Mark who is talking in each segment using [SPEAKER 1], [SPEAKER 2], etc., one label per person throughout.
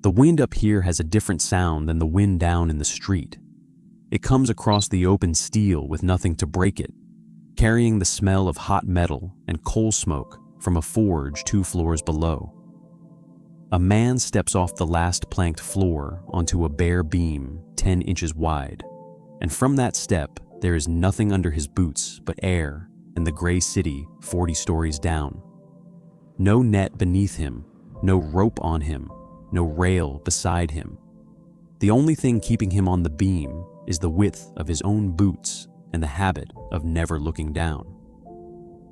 [SPEAKER 1] The wind up here has a different sound than the wind down in the street. It comes across the open steel with nothing to break it, carrying the smell of hot metal and coal smoke from a forge 2 floors below. A man steps off the last planked floor onto a bare beam 10 inches wide, and from that step there is nothing under his boots but air and the gray city 40 stories down. No net beneath him, no rope on him, no rail beside him. The only thing keeping him on the beam is the width of his own boots and the habit of never looking down.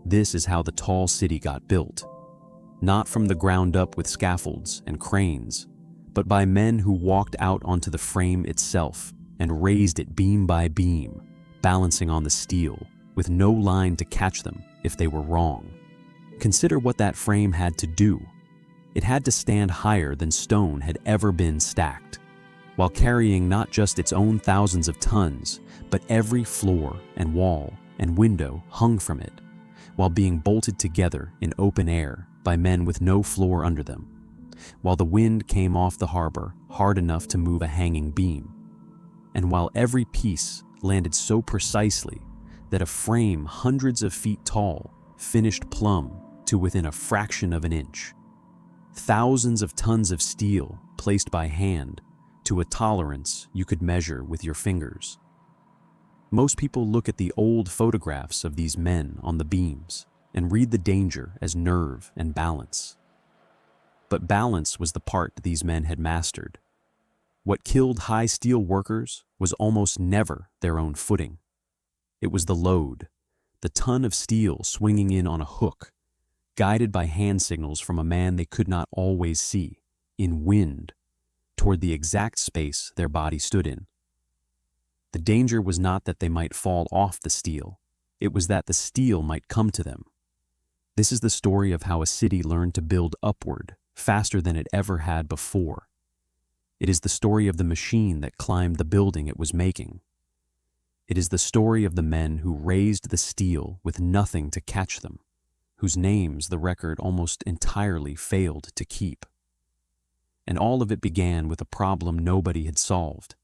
[SPEAKER 1] This is how the tall city got built, not from the ground up with scaffolds and cranes, but by men who walked out onto the frame itself and raised it beam by beam, balancing on the steel, with no line to catch them if they were wrong. Consider what that frame had to do. It had to stand higher than stone had ever been stacked, while carrying not just its own thousands of tons, but every floor and wall and window hung from it, while being bolted together in open air by men with no floor under them, while the wind came off the harbor hard enough to move a hanging beam, and while every piece landed so precisely that a frame hundreds of feet tall finished plumb to within a fraction of an inch. Thousands of tons of steel placed by hand to a tolerance you could measure with your fingers. Most people look at the old photographs of these men on the beams and read the danger as nerve and balance. But balance was the part these men had mastered. What killed high steel workers was almost never their own footing. It was the load, the ton of steel swinging in on a hook, guided by hand signals from a man they could not always see, in wind, toward the exact space their body stood in. The danger was not that they might fall off the steel, it was that the steel might come to them. This is the story of how a city learned to build upward faster than it ever had before. It is the story of the machine that climbed the building it was making. It is the story of the men who raised the steel with nothing to catch them, whose names the record almost entirely failed to keep. And all of it began with a problem nobody had solved.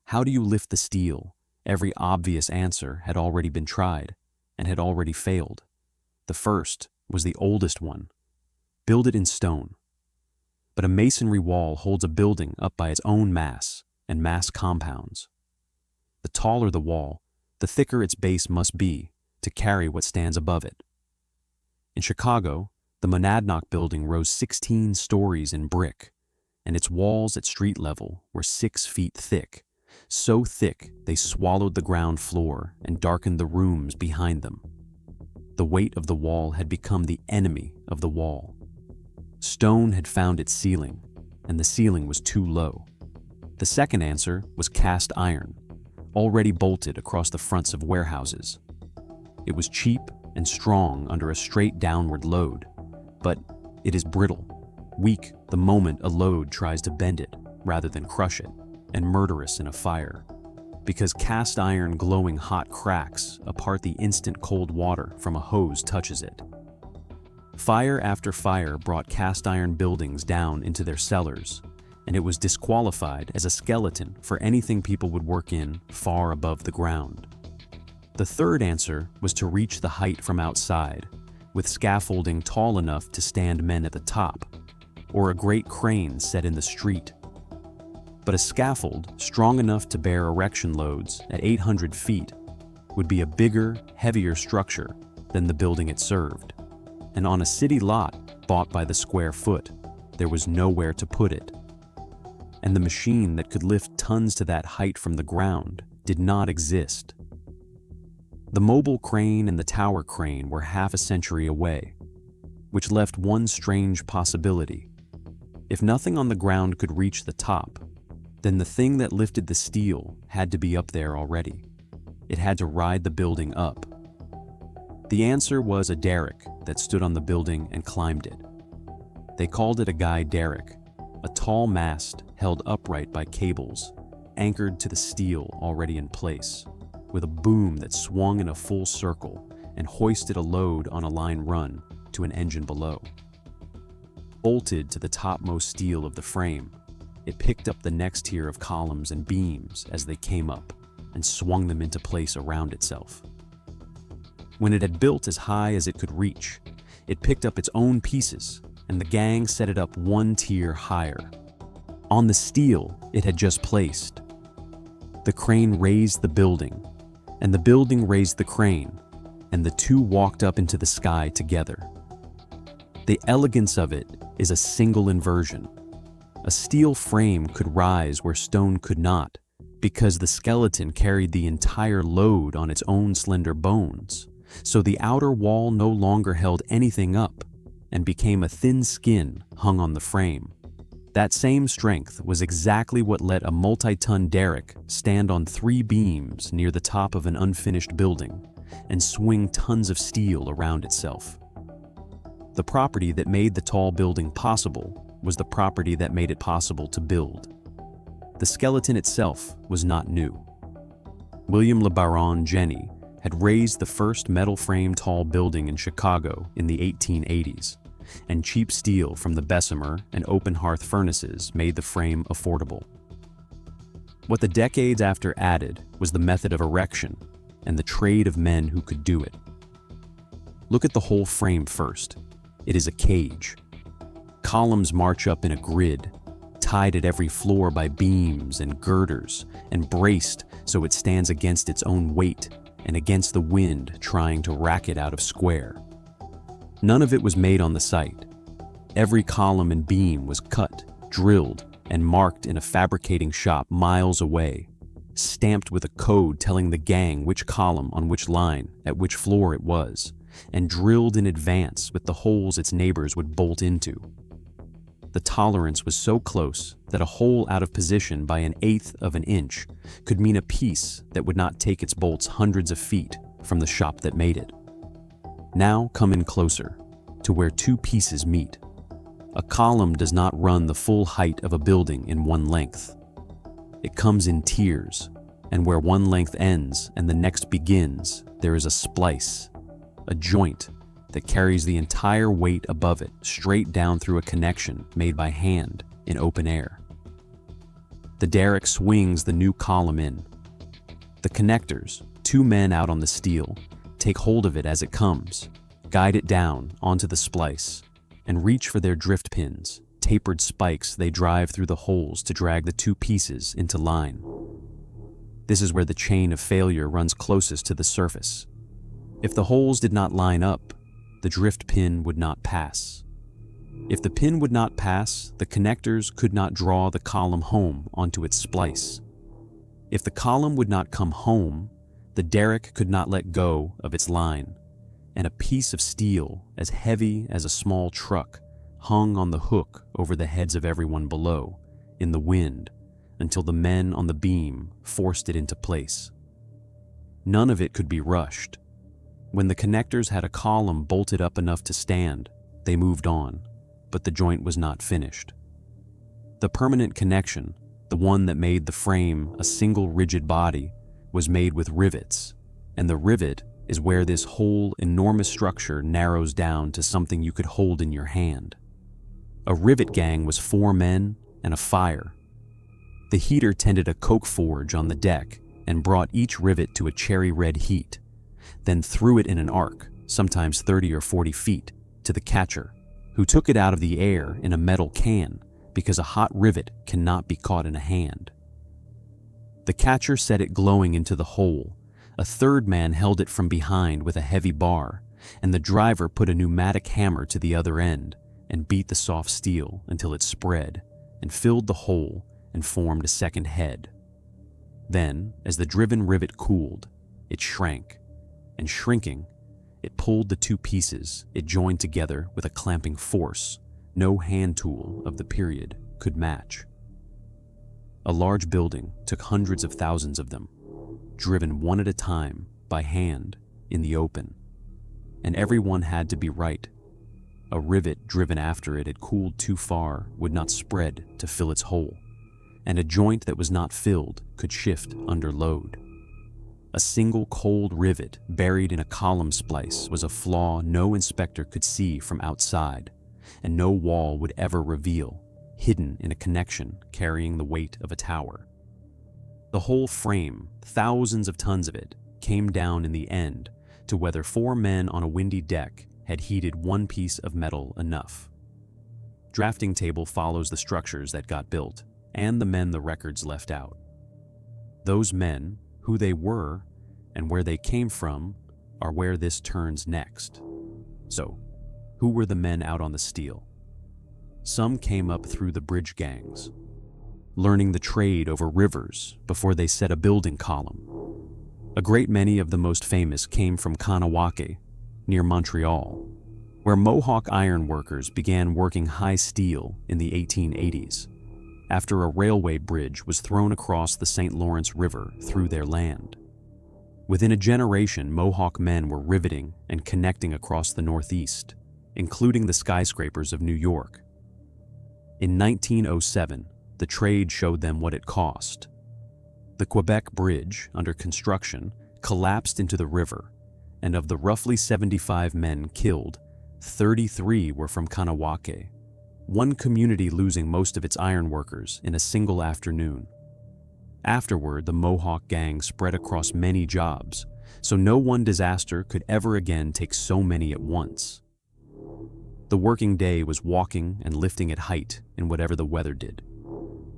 [SPEAKER 1] How do you lift the steel? Every obvious answer had already been tried and had already failed. The first was the oldest one. Build it in stone. But a masonry wall holds a building up by its own mass and mass compounds. The taller the wall, the thicker its base must be to carry what stands above it. In Chicago, the Monadnock building rose 16 stories in brick, and its walls at street level were 6 feet thick, so thick they swallowed the ground floor and darkened the rooms behind them. The weight of the wall had become the enemy of the wall. Stone had found its ceiling, and the ceiling was too low. The second answer was cast iron, already bolted across the fronts of warehouses. It was cheap and strong under a straight downward load, but it is brittle, weak the moment a load tries to bend it rather than crush it, and murderous in a fire, because cast iron glowing hot cracks apart the instant cold water from a hose touches it. Fire after fire brought cast iron buildings down into their cellars, and it was disqualified as a skeleton for anything people would work in far above the ground. The third answer was to reach the height from outside, with scaffolding tall enough to stand men at the top, or a great crane set in the street. But a scaffold strong enough to bear erection loads at 800 feet would be a bigger, heavier structure than the building it served. And on a city lot bought by the square foot, there was nowhere to put it. And the machine that could lift tons to that height from the ground did not exist. The mobile crane and the tower crane were half a century away, which left one strange possibility. If nothing on the ground could reach the top, then the thing that lifted the steel had to be up there already. It had to ride the building up. The answer was a derrick that stood on the building and climbed it. They called it a guy derrick, a tall mast held upright by cables, anchored to the steel already in place, with a boom that swung in a full circle and hoisted a load on a line run to an engine below. Bolted to the topmost steel of the frame, It picked up the next tier of columns and beams as they came up and swung them into place around itself. When it had built as high as it could reach, it picked up its own pieces, and the gang set it up one tier higher, on the steel it had just placed. The crane raised the building, and the building raised the crane, and the two walked up into the sky together. The elegance of it is a single inversion. A steel frame could rise where stone could not, because the skeleton carried the entire load on its own slender bones, so the outer wall no longer held anything up and became a thin skin hung on the frame. That same strength was exactly what let a multi-ton derrick stand on 3 beams near the top of an unfinished building and swing tons of steel around itself. The property that made the tall building possible was the property that made it possible to build. The skeleton itself was not new. William Le Baron Jenny had raised the first metal-frame tall building in Chicago in the 1880s, and cheap steel from the Bessemer and open hearth furnaces made the frame affordable. What the decades after added was the method of erection and the trade of men who could do it. Look at the whole frame first. It is a cage. Columns march up in a grid, tied at every floor by beams and girders, and braced so it stands against its own weight and against the wind trying to rack it out of square. None of it was made on the site. Every column and beam was cut, drilled, and marked in a fabricating shop miles away, stamped with a code telling the gang which column on which line at which floor it was, and drilled in advance with the holes its neighbors would bolt into. The tolerance was so close that a hole out of position by 1/8 of an inch could mean a piece that would not take its bolts hundreds of feet from the shop that made it. Now come in closer, to where 2 pieces meet. A column does not run the full height of a building in one length. It comes in tiers, and where one length ends and the next begins, there is a splice, a joint that carries the entire weight above it straight down through a connection made by hand in open air. The derrick swings the new column in. The connectors, 2 men out on the steel, take hold of it as it comes, guide it down onto the splice, and reach for their drift pins, tapered spikes they drive through the holes to drag the 2 pieces into line. This is where the chain of failure runs closest to the surface. If the holes did not line up, the drift pin would not pass. If the pin would not pass, the connectors could not draw the column home onto its splice. If the column would not come home, the derrick could not let go of its line, and a piece of steel as heavy as a small truck hung on the hook over the heads of everyone below, in the wind, until the men on the beam forced it into place. None of it could be rushed. When the connectors had a column bolted up enough to stand, they moved on, but the joint was not finished. The permanent connection, the one that made the frame a single rigid body, was made with rivets, and the rivet is where this whole enormous structure narrows down to something you could hold in your hand. A rivet gang was 4 men and a fire. The heater tended a coke forge on the deck and brought each rivet to a cherry red heat, then threw it in an arc, sometimes 30 or 40 feet, to the catcher, who took it out of the air in a metal can because a hot rivet cannot be caught in a hand. The catcher set it glowing into the hole. A 3rd man held it from behind with a heavy bar, and the driver put a pneumatic hammer to the other end and beat the soft steel until it spread and filled the hole and formed a second head. Then, as the driven rivet cooled, it shrank, and shrinking, it pulled the 2 pieces it joined together with a clamping force no hand tool of the period could match. A large building took hundreds of thousands of them, driven one at a time by hand in the open, and every one had to be right. A rivet driven after it had cooled too far would not spread to fill its hole, and a joint that was not filled could shift under load. A single cold rivet buried in a column splice was a flaw no inspector could see from outside, and no wall would ever reveal, hidden in a connection carrying the weight of a tower. The whole frame, thousands of tons of it, came down in the end to whether 4 men on a windy deck had heated one piece of metal enough. Drafting table follows the structures that got built and the men the records left out. Those men, who they were, and where they came from, are where this turns next. So, who were the men out on the steel? Some came up through the bridge gangs, learning the trade over rivers before they set a building column. A great many of the most famous came from Kanawake, near Montreal, where Mohawk iron workers began working high steel in the 1880s, after a railway bridge was thrown across the St. Lawrence River through their land. Within a generation, Mohawk men were riveting and connecting across the Northeast, including the skyscrapers of New York. In 1907, the trade showed them what it cost. The Quebec Bridge, under construction, collapsed into the river, and of the roughly 75 men killed, 33 were from Kanawake, one community losing most of its ironworkers in a single afternoon. Afterward, the Mohawk gang spread across many jobs, so no one disaster could ever again take so many at once. The working day was walking and lifting at height in whatever the weather did.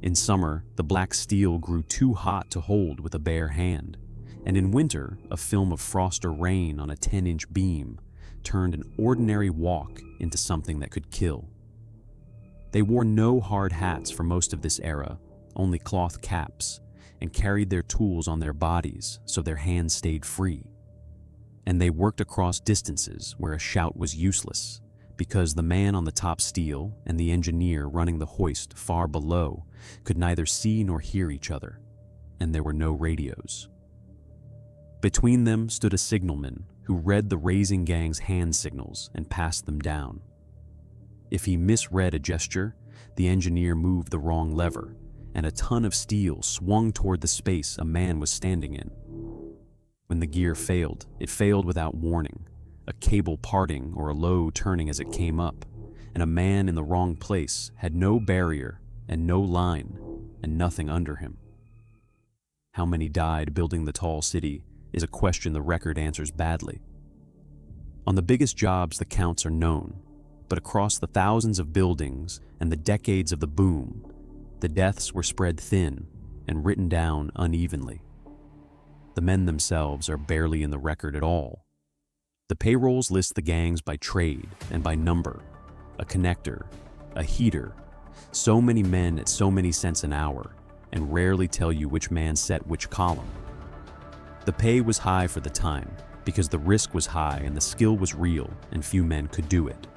[SPEAKER 1] In summer, the black steel grew too hot to hold with a bare hand, and in winter, a film of frost or rain on a 10-inch beam turned an ordinary walk into something that could kill. They wore no hard hats for most of this era, only cloth caps, and carried their tools on their bodies so their hands stayed free. And they worked across distances where a shout was useless, because the man on the top steel and the engineer running the hoist far below could neither see nor hear each other, and there were no radios. Between them stood a signalman who read the raising gang's hand signals and passed them down. If he misread a gesture, the engineer moved the wrong lever, and a ton of steel swung toward the space a man was standing in. When the gear failed, it failed without warning, a cable parting or a load turning as it came up, and a man in the wrong place had no barrier and no line and nothing under him. How many died building the tall city is a question the record answers badly. On the biggest jobs, the counts are known, but across the thousands of buildings and the decades of the boom, the deaths were spread thin and written down unevenly. The men themselves are barely in the record at all. The payrolls list the gangs by trade and by number, a connector, a heater, so many men at so many cents an hour, and rarely tell you which man set which column. The pay was high for the time because the risk was high and the skill was real and few men could do it.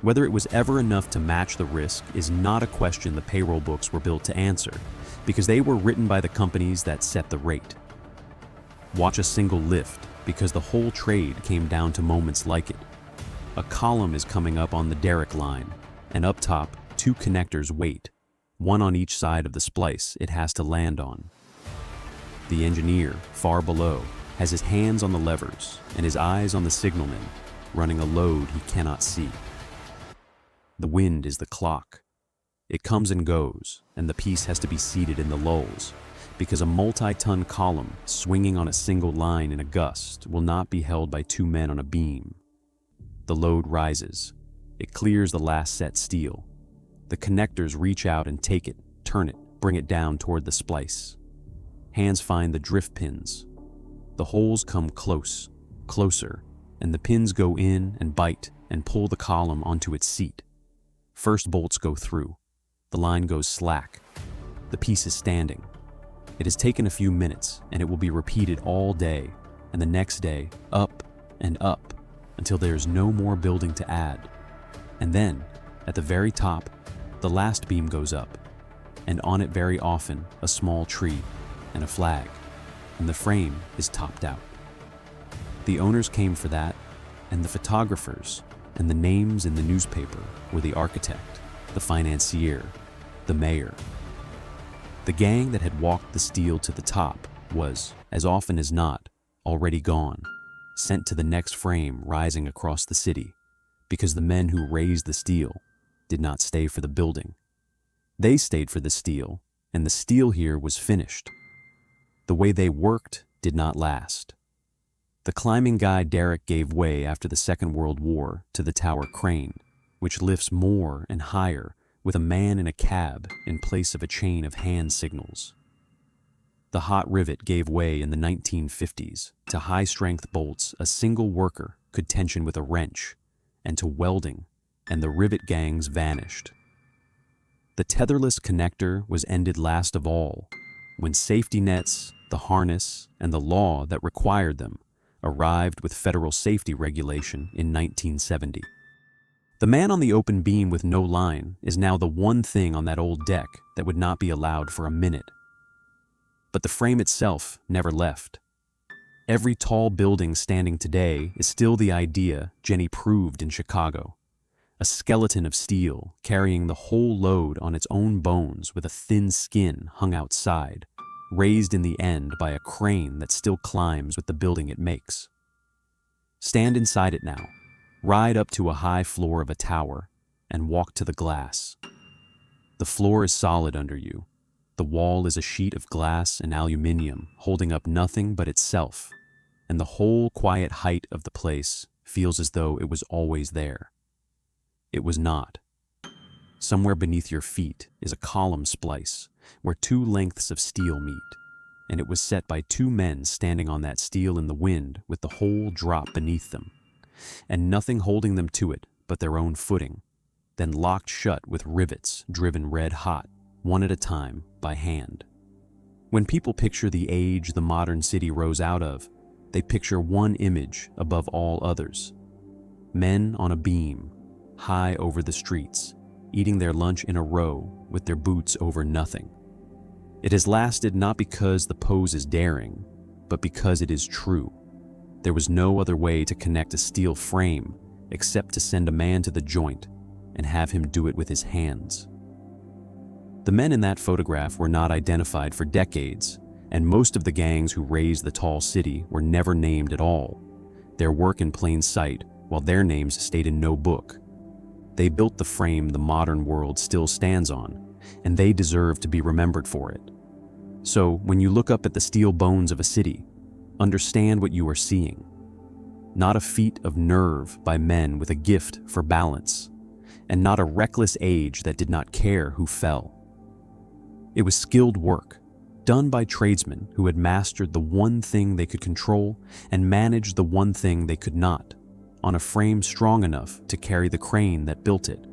[SPEAKER 1] Whether it was ever enough to match the risk is not a question the payroll books were built to answer, because they were written by the companies that set the rate. Watch a single lift, because the whole trade came down to moments like it. A column is coming up on the derrick line, and up top, 2 connectors wait, one on each side of the splice it has to land on. The engineer, far below, has his hands on the levers and his eyes on the signalman, running a load he cannot see. The wind is the clock. It comes and goes, and the piece has to be seated in the lulls, because a multi-ton column swinging on a single line in a gust will not be held by 2 men on a beam. The load rises. It clears the last set steel. The connectors reach out and take it, turn it, bring it down toward the splice. Hands find the drift pins. The holes come close, closer, and the pins go in and bite and pull the column onto its seat. First bolts go through. The line goes slack. The piece is standing. It has taken a few minutes, and it will be repeated all day, and the next day, up and up, until there is no more building to add. And then, at the very top, the last beam goes up, and on it very often a small tree and a flag, and the frame is topped out. The owners came for that, and the photographers, and the names in the newspaper were the architect, the financier, the mayor. The gang that had walked the steel to the top was, as often as not, already gone, sent to the next frame rising across the city, because the men who raised the steel did not stay for the building They stayed for the steel, and the steel here was finished. The way they worked did not last. The climbing guy Derek gave way after the Second World War to the tower crane, which lifts more and higher with a man in a cab in place of a chain of hand signals. The hot rivet gave way in the 1950s to high-strength bolts a single worker could tension with a wrench, and to welding, and the rivet gangs vanished. The tetherless connector was ended last of all, when safety nets, the harness, and the law that required them arrived with federal safety regulation in 1970. The man on the open beam with no line is now the one thing on that old deck that would not be allowed for a minute. But the frame itself never left. Every tall building standing today is still the idea Jenny proved in Chicago. A skeleton of steel carrying the whole load on its own bones with a thin skin hung outside, raised in the end by a crane that still climbs with the building it makes. Stand inside it now, ride up to a high floor of a tower, and walk to the glass. The floor is solid under you. The wall is a sheet of glass and aluminum holding up nothing but itself, and the whole quiet height of the place feels as though it was always there. It was not. Somewhere beneath your feet is a column splice where two lengths of steel meet, and it was set by two men standing on that steel in the wind with the whole drop beneath them, and nothing holding them to it but their own footing, then locked shut with rivets driven red hot, one at a time, by hand. When people picture the age the modern city rose out of, they picture one image above all others. Men on a beam, high over the streets, eating their lunch in a row with their boots over nothing. It has lasted not because the pose is daring, but because it is true. There was no other way to connect a steel frame except to send a man to the joint and have him do it with his hands. The men in that photograph were not identified for decades, and most of the gangs who raised the tall city were never named at all. Their work in plain sight, while their names stayed in no book. They built the frame the modern world still stands on, and they deserve to be remembered for it. So, when you look up at the steel bones of a city, understand what you are seeing. Not a feat of nerve by men with a gift for balance, and not a reckless age that did not care who fell. It was skilled work, done by tradesmen who had mastered the one thing they could control and managed the one thing they could not, on a frame strong enough to carry the crane that built it.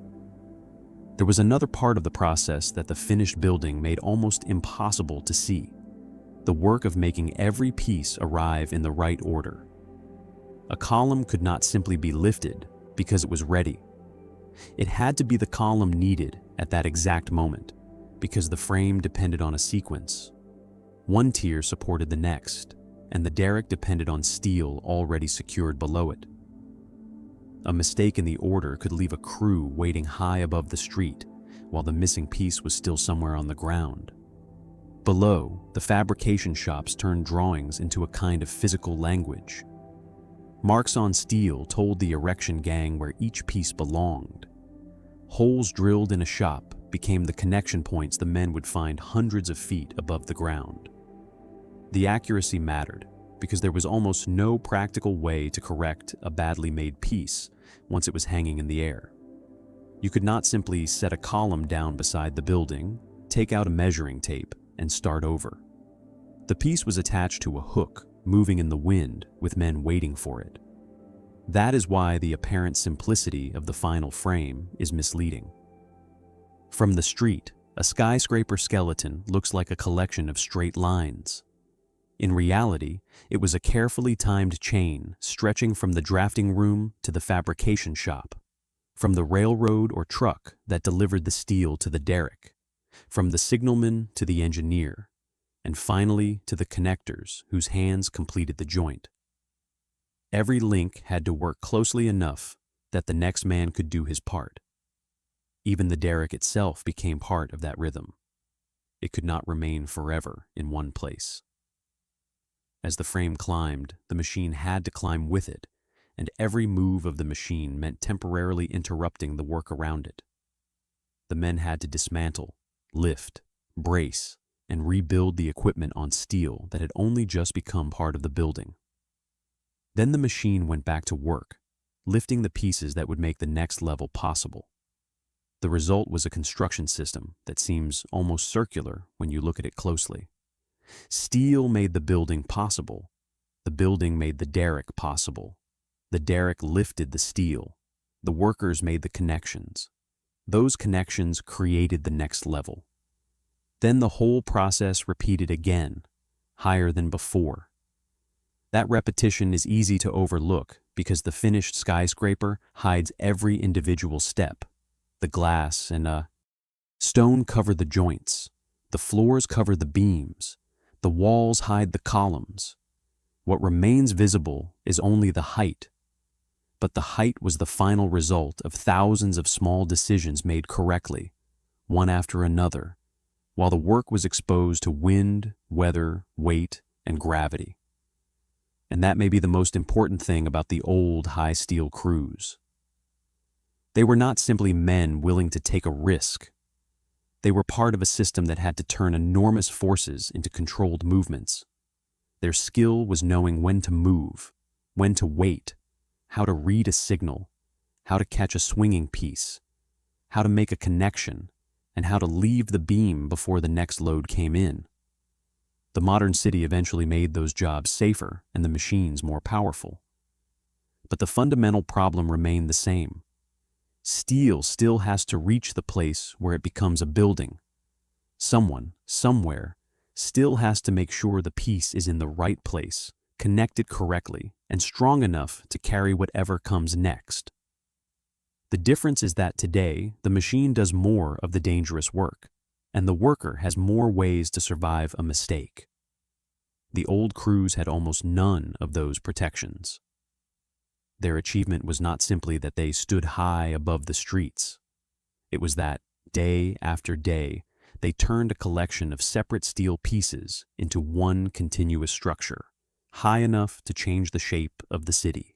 [SPEAKER 1] There was another part of the process that the finished building made almost impossible to see: the work of making every piece arrive in the right order. A column could not simply be lifted because it was ready. It had to be the column needed at that exact moment, because the frame depended on a sequence. One tier supported the next, and the derrick depended on steel already secured below it. A mistake in the order could leave a crew waiting high above the street, while the missing piece was still somewhere on the ground. Below, the fabrication shops turned drawings into a kind of physical language. Marks on steel told the erection gang where each piece belonged. Holes drilled in a shop became the connection points the men would find hundreds of feet above the ground. The accuracy mattered because there was almost no practical way to correct a badly made piece once it was hanging in the air. You could not simply set a column down beside the building, take out a measuring tape, and start over. The piece was attached to a hook moving in the wind with men waiting for it. That is why the apparent simplicity of the final frame is misleading. From the street, a skyscraper skeleton looks like a collection of straight lines. In reality, it was a carefully timed chain stretching from the drafting room to the fabrication shop, from the railroad or truck that delivered the steel to the derrick, from the signalman to the engineer, and finally to the connectors whose hands completed the joint. Every link had to work closely enough that the next man could do his part. Even the derrick itself became part of that rhythm. It could not remain forever in one place. As the frame climbed, the machine had to climb with it, and every move of the machine meant temporarily interrupting the work around it. The men had to dismantle, lift, brace, and rebuild the equipment on steel that had only just become part of the building. Then the machine went back to work, lifting the pieces that would make the next level possible. The result was a construction system that seems almost circular when you look at it closely. Steel made the building possible. The building made the derrick possible. The derrick lifted the steel. The workers made the connections. Those connections created the next level. Then the whole process repeated again, higher than before. That repetition is easy to overlook because the finished skyscraper hides every individual step. The glass and stone cover the joints. The floors cover the beams. The walls hide the columns. What remains visible is only the height. But the height was the final result of thousands of small decisions made correctly, one after another, while the work was exposed to wind, weather, weight, and gravity. And that may be the most important thing about the old high-steel crews. They were not simply men willing to take a risk. They were part of a system that had to turn enormous forces into controlled movements. Their skill was knowing when to move, when to wait, how to read a signal, how to catch a swinging piece, how to make a connection, and how to leave the beam before the next load came in. The modern city eventually made those jobs safer and the machines more powerful. But the fundamental problem remained the same. Steel still has to reach the place where it becomes a building. Someone, somewhere, still has to make sure the piece is in the right place, connected correctly, and strong enough to carry whatever comes next. The difference is that today, the machine does more of the dangerous work, and the worker has more ways to survive a mistake. The old crews had almost none of those protections. Their achievement was not simply that they stood high above the streets. It was that, day after day, they turned a collection of separate steel pieces into one continuous structure, high enough to change the shape of the city.